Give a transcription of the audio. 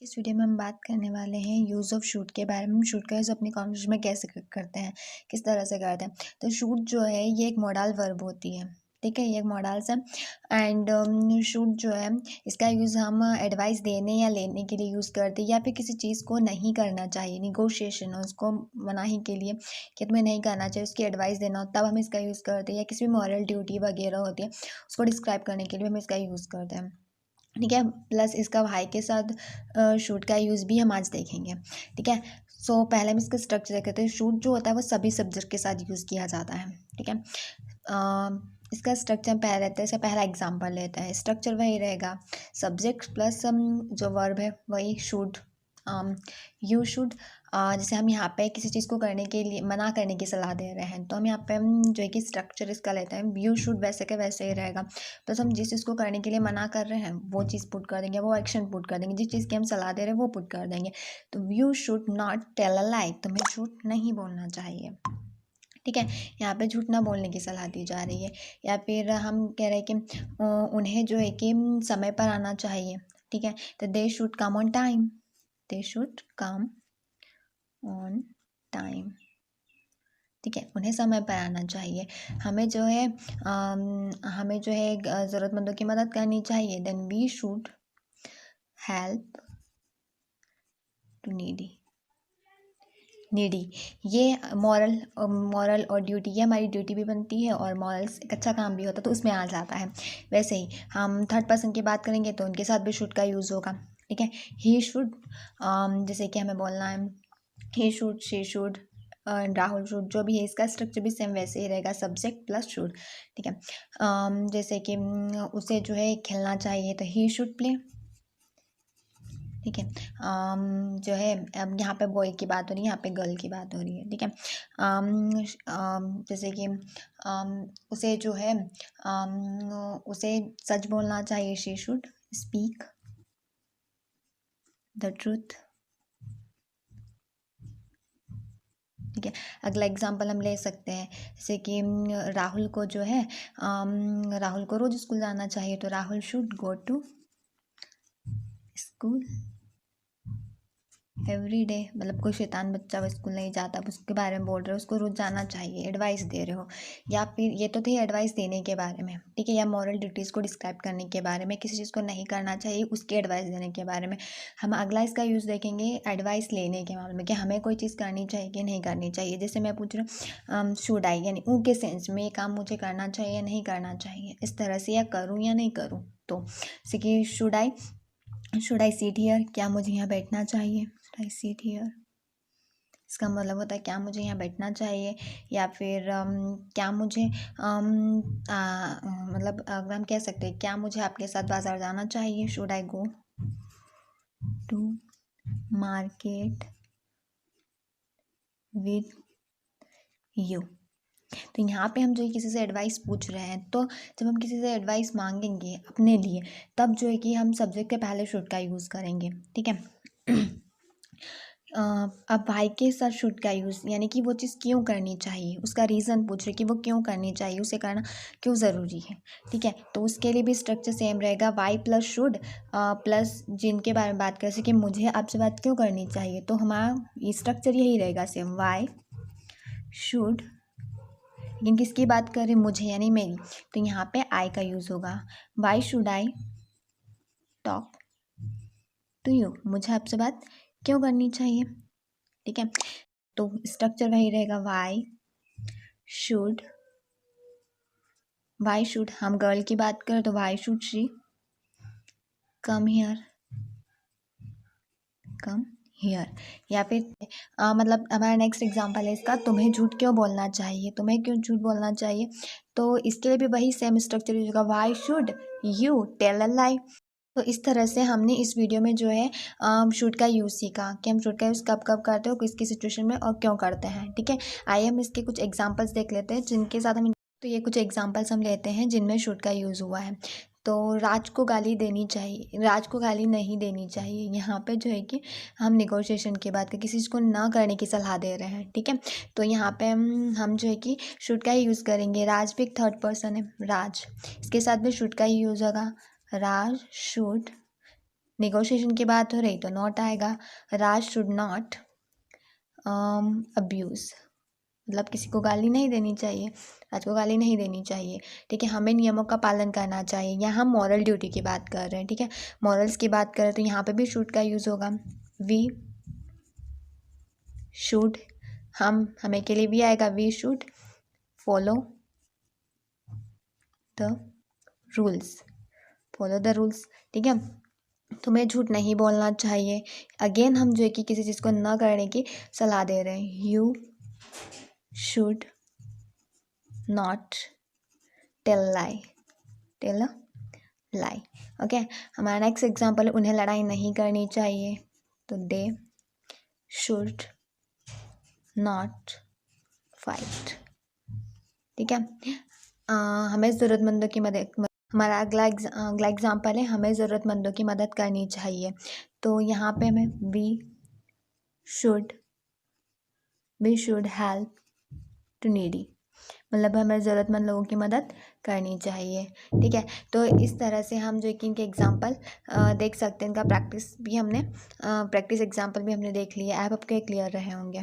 इस वीडियो में हम बात करने वाले हैं यूज़ ऑफ शूड के बारे में। हम शूड का यूज़ अपनी कॉन्वर्सेशन में कैसे करते हैं, किस तरह से करते हैं। तो शूड जो है ये एक मॉडल वर्ब होती है, ठीक है, ये एक मॉडल्स है। एंड शूड जो है इसका यूज़ हम एडवाइस देने या लेने के लिए यूज़ करते हैं, या फिर किसी चीज़ को नहीं करना चाहिए, निगोशिएशन हो उसको मनाही के लिए कि तुम्हें नहीं करना चाहिए, उसकी एडवाइस देना हो तब हम इसका यूज़ करते हैं। या किसी भी मॉरल ड्यूटी वगैरह होती है उसको डिस्क्राइब करने के लिए हम इसका यूज़ करते हैं, ठीक है। प्लस इसका भाई के साथ शूट का यूज़ भी हम आज देखेंगे, ठीक है। सो पहले हम इसका स्ट्रक्चर देखते हैं। शूट जो होता है वो सभी सब्जेक्ट के साथ यूज़ किया जाता है, ठीक है। इसका स्ट्रक्चर पहले रहता है, इसका पहला एग्जांपल लेता है। स्ट्रक्चर वही रहेगा, सब्जेक्ट प्लस जो वर्ब है वही शुड, यू शुड। जैसे हम यहाँ पे किसी चीज़ को करने के लिए मना करने की सलाह दे रहे हैं तो हम यहाँ पे जो है कि स्ट्रक्चर इसका लेते हैं यू शुड, वैसे के वैसे ही रहेगा। तो हम जिस चीज़ को करने के लिए मना कर रहे हैं वो चीज़ पुट कर देंगे, वो एक्शन पुट कर देंगे, जिस चीज़ की हम सलाह दे रहे हैं वो पुट कर देंगे। तो you should not tell a lie, तुम्हें झूठ नहीं बोलना चाहिए, ठीक है। यहाँ पे झूठ ना बोलने की सलाह दी जा रही है। या फिर हम कह रहे हैं कि उन्हें जो है कि समय पर आना चाहिए, ठीक है। तो they should come on time, they should come on time, ठीक है, उन्हें समय पर आना चाहिए। हमें जो है ज़रूरतमंदों की मदद करनी चाहिए, then we should help to needy. ये मॉरल और ड्यूटी, ये हमारी ड्यूटी भी बनती है और मॉरल्स एक अच्छा काम भी होता है तो उसमें आ जाता है। वैसे ही हम थर्ड पर्सन की बात करेंगे तो उनके साथ भी शुड का यूज़ होगा, ठीक है। ही शुड, जैसे कि हमें बोलना है he should, she should, Rahul should, जो भी है इसका स्ट्रक्चर भी सेम वैसे ही रहेगा, सब्जेक्ट प्लस शुड, ठीक है। जैसे कि उसे जो है खेलना चाहिए तो ही शुड प्ले, ठीक है। जो है अब यहाँ पे बॉय की बात हो रही है, यहाँ पे गर्ल की बात हो रही है, ठीक है। जैसे कि उसे जो है उसे सच बोलना चाहिए, she should speak the truth, ठीक है। अगला एग्जांपल हम ले सकते हैं, जैसे कि राहुल को जो है राहुल को रोज स्कूल जाना चाहिए तो Rahul should go to school every day. मतलब कोई शैतान बच्चा वो स्कूल नहीं जाता, अब उसके बारे में बोल रहे हो, उसको रोज जाना चाहिए, एडवाइस दे रहे हो। या फिर ये तो थी एडवाइस देने के बारे में, ठीक है, या मॉरल ड्यूटीज़ को डिस्क्राइब करने के बारे में, किसी चीज़ को नहीं करना चाहिए उसकी एडवाइस देने के बारे में। हम अगला इसका यूज़ देखेंगे एडवाइस लेने के मामले में, कि हमें कोई चीज़ करनी चाहिए कि नहीं करनी चाहिए। जैसे मैं पूछ रहा हूँ शुड आई, यानी ऊ के सेंस में ये काम मुझे करना चाहिए या नहीं करना चाहिए, इस तरह से, या करूँ या नहीं करूँ। तो जैसे कि शुड आई सीट हियर, क्या मुझे यहाँ बैठना चाहिए, शुड आई सीट हियर, इसका मतलब होता है क्या मुझे यहाँ बैठना चाहिए। या फिर क्या मुझे मतलब अगर हम कह सकते हैं क्या मुझे आपके साथ बाजार जाना चाहिए, should I go to market with you. तो यहाँ पे हम जो है किसी से एडवाइस पूछ रहे हैं, तो जब हम किसी से एडवाइस मांगेंगे अपने लिए तब जो है कि हम सब्जेक्ट के पहले शुड का यूज़ करेंगे, ठीक है। अब भाई के साथ शुड का यूज़, यानी कि वो चीज़ क्यों करनी चाहिए, उसका रीज़न पूछ रहे कि वो क्यों करनी चाहिए, उसे करना क्यों ज़रूरी है, ठीक है। तो उसके लिए भी स्ट्रक्चर सेम रहेगा, वाई प्लस शुड प्लस जिनके बारे में बात करें, जैसे कि मुझे आपसे बात क्यों करनी चाहिए, तो हमारा ये स्ट्रक्चर यही रहेगा सेम, वाई शुड, लेकिन किसकी बात कर रहे, मुझे यानी मेरी, तो यहाँ पे आई का यूज़ होगा, why should I talk to you, मुझे आपसे बात क्यों करनी चाहिए, ठीक है। तो स्ट्रक्चर वही रहेगा, वाई शुड हम गर्ल की बात करें तो why should she come here. या फिर मतलब हमारा नेक्स्ट एग्जांपल है इसका, तुम्हें झूठ क्यों बोलना चाहिए, तुम्हें क्यों झूठ बोलना चाहिए, तो इसके लिए भी वही सेम स्ट्रक्चर यूज होगा, why should you tell a lie. तो इस तरह से हमने इस वीडियो में जो है शुड का यूज़ सीखा कि हम शुड का यूज़ कब कब करते हो, किसकी सिचुएशन में और क्यों करते हैं, ठीक है। आइए हम इसके कुछ एग्जांपल्स देख लेते हैं जिनके साथ हम, तो ये कुछ एग्जांपल्स हम लेते हैं जिनमें शुड का यूज़ हुआ है। तो राज को गाली देनी चाहिए, राज को गाली नहीं देनी चाहिए, यहाँ पे जो है कि हम निगोशिएशन की बात करें, किसी चीज़ को ना करने की सलाह दे रहे हैं, ठीक है। तो यहाँ पे हम जो है कि शुड का ही यूज़ करेंगे। राज भी एक थर्ड पर्सन है, राज, इसके साथ भी शुड का ही यूज़ होगा, राज शुड नेगोशिएशन की बात हो रही तो नॉट आएगा। राज शुड नॉट अब्यूज़, मतलब किसी को गाली नहीं देनी चाहिए, राज को गाली नहीं देनी चाहिए। ठीक है, हमें नियमों का पालन करना चाहिए। यहाँ हम मॉरल ड्यूटी की बात कर रहे हैं। ठीक है, मॉरल्स की बात करें तो यहाँ पे भी शुड का यूज़ होगा। वी शुड, हमें के लिए भी आएगा, we should follow the rules, follow the rules. ठीक है, तुम्हें झूठ नहीं बोलना चाहिए। अगेन हम जो है कि किसी चीज़ को न करने की सलाह दे रहे हैं। You should not tell lie, tell lie. Okay, हमारा नेक्स्ट एग्जाम्पल, उन्हें लड़ाई नहीं करनी चाहिए, तो दे शुड नॉट फाइट। ठीक है, हमें ज़रूरतमंदों की मदद, हमारा अगला एग्जाम्पल है, हमें ज़रूरतमंदों की मदद करनी चाहिए। तो यहाँ पे हमें we should help to needy, मतलब हमें ज़रूरतमंद लोगों की मदद करनी चाहिए। ठीक है, तो इस तरह से हम जो है कि इनके एग्जाम्पल देख सकते हैं। इनका प्रैक्टिस एग्जाम्पल भी हमने देख लिया। आप आपके क्लियर रहे होंगे।